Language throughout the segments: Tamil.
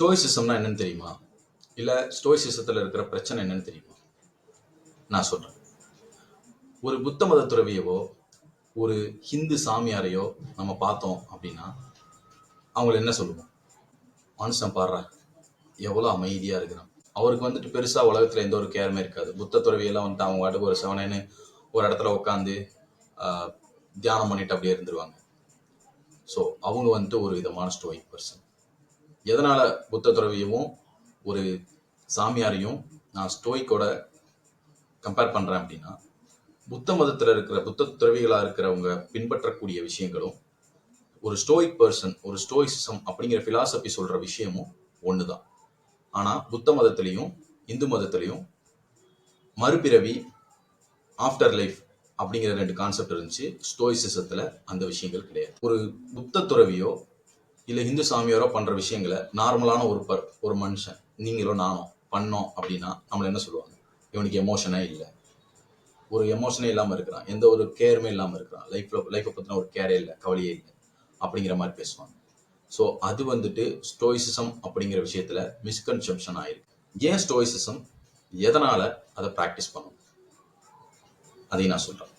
ஸ்டோயிசிசம்னா என்னன்னு தெரியுமா? இல்ல ஸ்டோயிசிசத்துல இருக்கிற பிரச்சனை என்னன்னு தெரியுமா? நான் சொல்றேன். ஒரு புத்த மத துறவியவோ, ஒரு ஹிந்து சாமியாரையோ நம்ம பார்த்தோம் அப்படின்னா, அவங்கள என்ன சொல்லுவோம்? மனுஷன் பாடுறா எவ்வளவு அமைதியா இருக்கிறான். அவருக்கு வந்துட்டு பெருசா உலகத்துல எந்த ஒரு கேருமே இருக்காது. புத்த துறவியெல்லாம் வந்துட்டு அவங்க வாட்டுக்கு ஒரு செவனேன்னு ஒரு இடத்துல உட்காந்து தியானம் பண்ணிட்டு அப்படியே இருந்துருவாங்க. ஸோ அவங்க வந்துட்டு ஒரு விதமான ஸ்டோயிக் பர்சன். எதனால புத்த துறவியவும் ஒரு சாமியாரையும் நான் ஸ்டோயிக்கோட கம்பேர் பண்றேன் அப்படின்னா, புத்த மதத்துல இருக்கிற புத்த துறவிகளா இருக்கிறவங்க பின்பற்றக்கூடிய விஷயங்களும் ஒரு ஸ்டோயிக் பர்சன் ஒரு ஸ்டோயிசிசம் அப்படிங்கிற பிலாசபி சொல்ற விஷயமும் ஒண்ணுதான். ஆனா புத்த மதத்திலையும் இந்து மதத்திலையும் மறுபிறவி, ஆஃப்டர் லைஃப் அப்படிங்கிற 2 கான்செப்ட் இருந்துச்சு. ஸ்டோயிசிசத்துல அந்த விஷயங்கள் கிடையாது. ஒரு புத்த துறவியோ இல்ல இந்து சாமியாரோ பண்ற விஷயங்களை நார்மலான ஒரு மனுஷன் நீங்களோ நானோ பண்ணோம் அப்படின்னா நம்மள என்ன சொல்லுவாங்க? இவனுக்கு எமோஷனே இல்லை, ஒரு எமோஷனே இல்லாம இருக்கிறான், எந்த ஒரு கேருமே இல்லாம இருக்கிறான், லைஃப்பை பத்தின ஒரு கேரே இல்லை, கவலையே இல்லை அப்படிங்கிற மாதிரி பேசுவாங்க. ஸோ அது வந்துட்டு ஸ்டோயிசிசம் அப்படிங்கிற விஷயத்துல மிஸ்கன்செப்ஷன் ஆயிருக்கு. ஏன் ஸ்டோயிசிசம், எதனால அதை ப்ராக்டிஸ் பண்ணும், அதையும் நான் சொல்றேன்.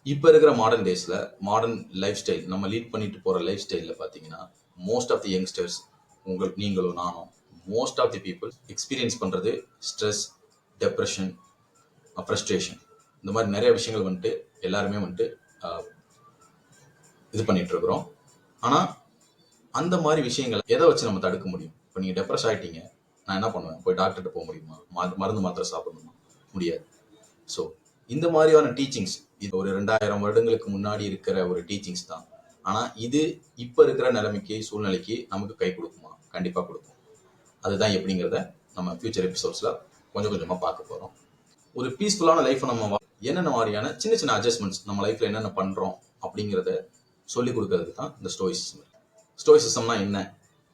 இப்போ இருக்கிற மாடர்ன் டேஸ்ல மாடர்ன் லைஃப் ஸ்டைல் நம்ம லீட் பண்ணிட்டு போற லைஃப் ஸ்டைல்ல பாத்தீங்கன்னா மோஸ்ட் ஆஃப் தி யங்ஸ்டர்ஸ், நீங்களும் நானும், most of the people experience பண்றது ஸ்ட்ரெஸ், டெப்ரெஷன், ஃப்ரஸ்ட்ரேஷன், இந்த மாதிரி நிறைய விஷயங்கள் வந்துட்டு எல்லாருமே வந்துட்டு இது பண்ணிட்டு இருக்கிறோம். ஆனா அந்த மாதிரி விஷயங்களை எதை வச்சு நம்ம தடுக்க முடியும்? இப்போ நீங்க டெப்ரெஸ் ஆயிட்டீங்க, நான் என்ன பண்ணுவேன்? போய் டாக்டர்கிட்ட போக முடியுமா? மருந்து மாத்திரை சாப்பிடணுமா? முடியாது. ஸோ இந்த மாதிரியான டீச்சிங்ஸ் இது ஒரு 2000 வருடங்களுக்கு முன்னாடி இருக்கிற ஒரு டீச்சிங்ஸ் தான். ஆனா இது இப்ப இருக்கிற நிலைமைக்கு சூழ்நிலைக்கு நமக்கு கை கொடுக்குமா? கண்டிப்பா கொடுக்கும். அதுதான் எப்படிங்கிறத நம்ம ஃபியூச்சர் எபிசோட்ஸ்ல கொஞ்சம் கொஞ்சமா பார்க்க போறோம். ஒரு பீஸ்ஃபுல்லான லைஃப் நம்ம என்னென்ன மாதிரியான சின்ன சின்ன அட்ஜஸ்ட்மெண்ட்ஸ் நம்ம லைஃப்ல என்னென்ன பண்றோம் அப்படிங்கிறத சொல்லி கொடுக்கறதுக்கு தான் இந்த ஸ்டோயிசிசம். ஸ்டோயிசிசம்னா என்ன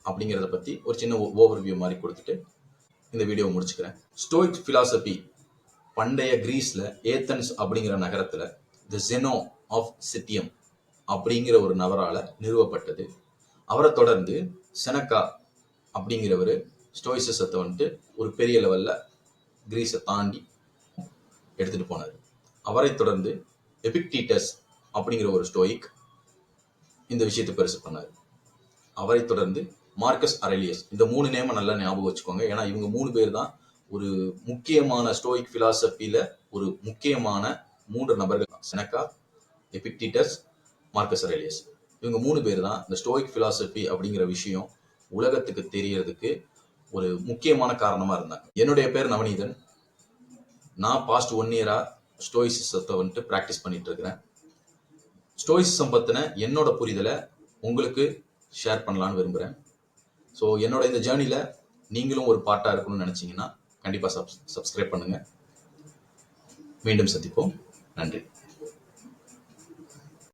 அப்படிங்கிறத பத்தி ஒரு சின்ன ஓவர்வியூ மாதிரி கொடுத்துட்டு இந்த வீடியோவை முடிச்சுக்கிறேன். ஸ்டோயிக் பிலாசபி பண்டைய கிரீஸ்ல ஏத்தன்ஸ் அப்படிங்கிற நகரத்துல தி ஜெனோ ஆஃப் சிட்டியம் அப்படிங்கிற ஒரு நபரால நிறுவப்பட்டது. அவரை தொடர்ந்து செனக்கா அப்படிங்கிறவர் ஸ்டோயிசிசத்தை வந்துட்டு ஒரு பெரிய லெவல்ல கிரீஸை தாண்டி எடுத்துட்டு போனார். அவரை தொடர்ந்து எபிக்டீட்டஸ் அப்படிங்கிற ஒரு ஸ்டோயிக் இந்த விஷயத்தை பெருசு பண்ணார். அவரை தொடர்ந்து மார்க்கஸ் அரேலியஸ். இந்த 3 நேம நல்லா ஞாபகம் வச்சுக்கோங்க. ஏன்னா இவங்க 3 பேர் தான் ஒரு முக்கியமான ஸ்டோயிக் பிலாசபில ஒரு முக்கியமான 3 நபர்கள். செனக்கா, எபிக்டீட்டஸ், மார்க்கஸ் அரேலியஸ். இவங்க 3 பேர் தான் இந்த ஸ்டோயிக் பிலாசபி அப்படிங்கிற விஷயம் உலகத்துக்கு தெரியறதுக்கு ஒரு முக்கியமான காரணமா இருந்தாங்க. என்னுடைய பேர் நவநீதன். நான் பாஸ்ட் 1 இயரா ஸ்டோயிசிசத்தை வந்துட்டு பிராக்டிஸ் பண்ணிட்டு இருக்கிறேன். ஸ்டோயிசிசம் பத்தின என்னோட புரிதலை உங்களுக்கு ஷேர் பண்ணலான்னு விரும்புகிறேன். ஸோ என்னோட இந்த ஜேர்னியில் நீங்களும் ஒரு பார்ட்டாக இருக்கணும்னு நினச்சிங்கன்னா கண்டிப்பாக சப்ஸ்கிரைப் பண்ணுங்கள். மீண்டும் சந்திப்போம். நன்றி.